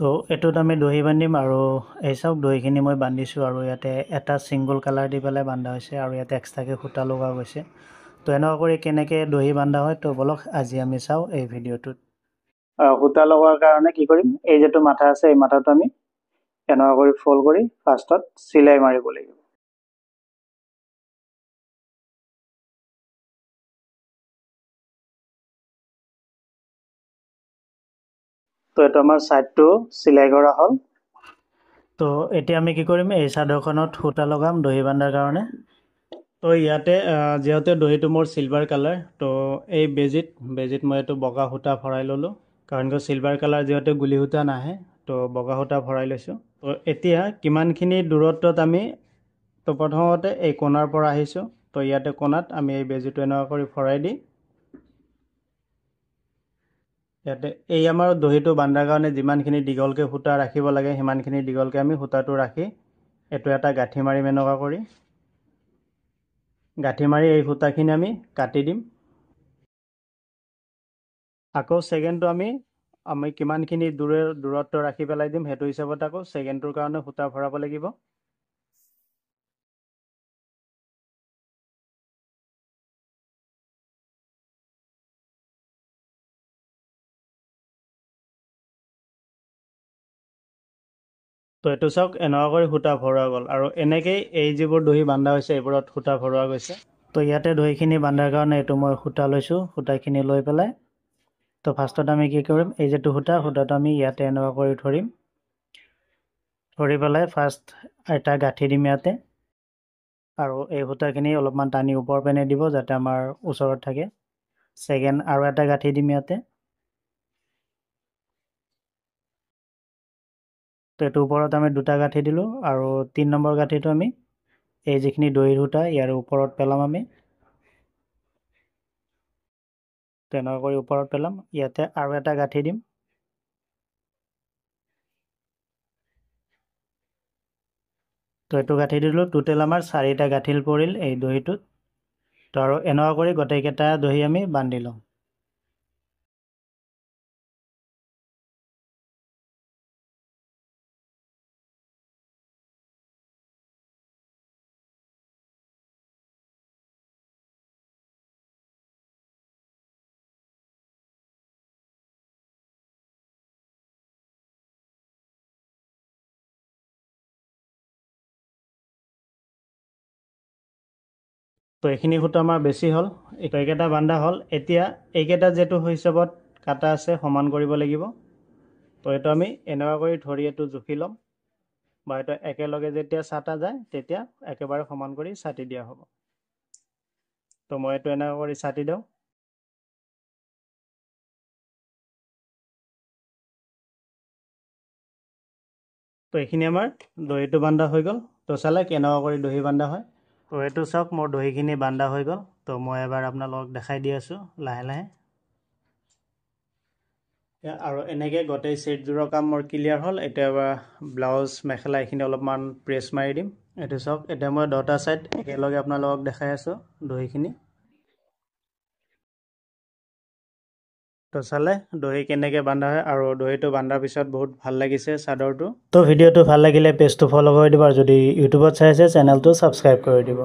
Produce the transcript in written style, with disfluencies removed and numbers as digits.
তো এটোত আমি দহি বান্ধিম আৰু এই চাওক দহিখিনি মই বান্ধিছোঁ আৰু ইয়াতে এটা সিঙ্গল কালাৰ দি পেলাই বান্ধা হৈছে আৰু ইয়াতে এক্সট্ৰাকৈ সূতা লগা গৈছে। তো এনেকুৱা কৰি কেনেকৈ দহি বান্ধা হয় তো বলক আজি আমি চাওঁ এই ভিডিঅ'টোত। সূতা লগোৱাৰ কাৰণে কি কৰিম, এই যেটো মাথা আছে এই মাথাটো আমি এনেকুৱা কৰি ফল্ড কৰি ফাৰ্ষ্টত চিলাই মাৰিব লাগিব। তো এইটো আমাৰ সাইডটো চিলাই কৰা হ'ল। তো এতিয়া আমি কি কৰিম, এই চাদৰখনত সূতা লগাম দহি বান্ধাৰ কাৰণে। তো ইয়াতে যেহেতু দহিটো মোৰ সিলভাৰ কালাৰ, তো এই বেজিত মই এইটো বগা সূতা ভৰাই ল'লোঁ, কাৰণ কি সিলভাৰ কালাৰ যেহেতু গুলি সূতা নাহে, তো বগা সূতা ভৰাই লৈছোঁ। তো এতিয়া কিমানখিনি দূৰত্বত আমি, তো প্ৰথমতে এই কোণাৰ পৰা আহিছোঁ, তো ইয়াতে কোণাত আমি এই বেজিটো এনেকুৱা কৰি ভৰাই দি ইয়াতে এই আমাৰ দহিটো বান্ধাৰ কাৰণে যিমানখিনি দীঘলকৈ সূতা ৰাখিব লাগে সিমানখিনি দীঘলকৈ আমি সূতাটো ৰাখি এইটো এটা গাঁঠি মাৰিম। এনেকুৱা কৰি গাঁঠি মাৰি এই সূতাখিনি আমি কাটি দিম। আকৌ ছেকেণ্ডটো আমি কিমানখিনি দূৰত্ব ৰাখি পেলাই দিম সেইটো হিচাপত আকৌ ছেকেণ্ডটোৰ কাৰণে সূতা ভৰাব লাগিব। তো এইটো চাওক এনেকুৱা কৰি সূতা ভৰোৱা গ'ল আৰু এনেকেই এই যিবোৰ দহি বান্ধা হৈছে এইবোৰত সূতা ভৰোৱা গৈছে। তো ইয়াতে দহিখিনি বান্ধাৰ কাৰণে এইটো মই সূতা লৈছোঁ, সূতাখিনি লৈ পেলাই তো ফাৰ্ষ্টত আমি কি কৰিম, এই যেটো সূতাটো আমি ইয়াতে এনেকুৱা কৰি ধৰিম, ধৰি পেলাই ফাৰ্ষ্ট এটা গাঁঠি দিম ইয়াতে আৰু এই সূতাখিনি অলপমান টানি ওপৰ পিনে দিব যাতে আমাৰ ওচৰত থাকে। ছেকেণ্ড আৰু এটা গাঁঠি দিম ইয়াতে। তো এইটো ওপৰত আমি দুটা গাঁঠি দিলোঁ আৰু 3 নম্বৰ গাঁঠিটো আমি এই যিখিনি দহিৰ সূতা ইয়াৰ ওপৰত পেলাম আমি। তেনেকুৱা কৰি ওপৰত পেলাম, ইয়াতে আৰু এটা গাঁঠি দিম। তো এইটো গাঁঠি দিলোঁ, টোটেল আমাৰ 4টা গাঁঠি পৰিল এই দহিটোত। তো আৰু এনেকুৱা কৰি গোটেইকেইটা দহি আমি বান্ধি লওঁ। তো এইখিনি সূতা আমাৰ বেছি হ'ল, এইকেইটা বান্ধা হ'ল। এতিয়া এইকেইটা যেটো হিচাপত কাটা আছে সমান কৰিব লাগিব। তো এইটো আমি এনেকুৱা কৰি ধৰি এইটো জুখি ল'ম, বা এইটো একেলগে যেতিয়া চাটা যায় তেতিয়া একেবাৰে সমান কৰি চাটি দিয়া হ'ব। তো মই এইটো এনেকুৱা কৰি চাটি দিওঁ। তো এইখিনি আমাৰ দহিটো বান্ধা হৈ গ'ল। তো চালে কেনেকুৱা কৰি দহি বান্ধা হয়। তো এইটো চাওক মোৰ দহিখিনি বান্ধা হৈ গ'ল। তো মই এবাৰ আপোনালোকক দেখাই দি আছোঁ লাহে লাহে। আৰু এনেকৈ গোটেই ছেটযোৰৰ কাম মোৰ ক্লিয়াৰ হ'ল। এতিয়া ব্লাউজ মেখেলা এইখিনি অলপমান প্ৰেছ মাৰি দিম। এইটো চাওক, এতিয়া মই 2টা ছাইড একেলগে আপোনালোকক দেখাই আছোঁ দহিখিনি। তো চালে দহি কেনেকৈ বান্ধা হয় আৰু দহিটো বান্ধাৰ পিছত বহুত ভাল লাগিছে চাদৰটো। তো ভিডিঅ'টো ভাল লাগিলে পেজটো ফ'ল' কৰি দিব আৰু যদি ইউটিউবত চাই আছে চেনেলটো ছাবস্ক্ৰাইব কৰি দিব।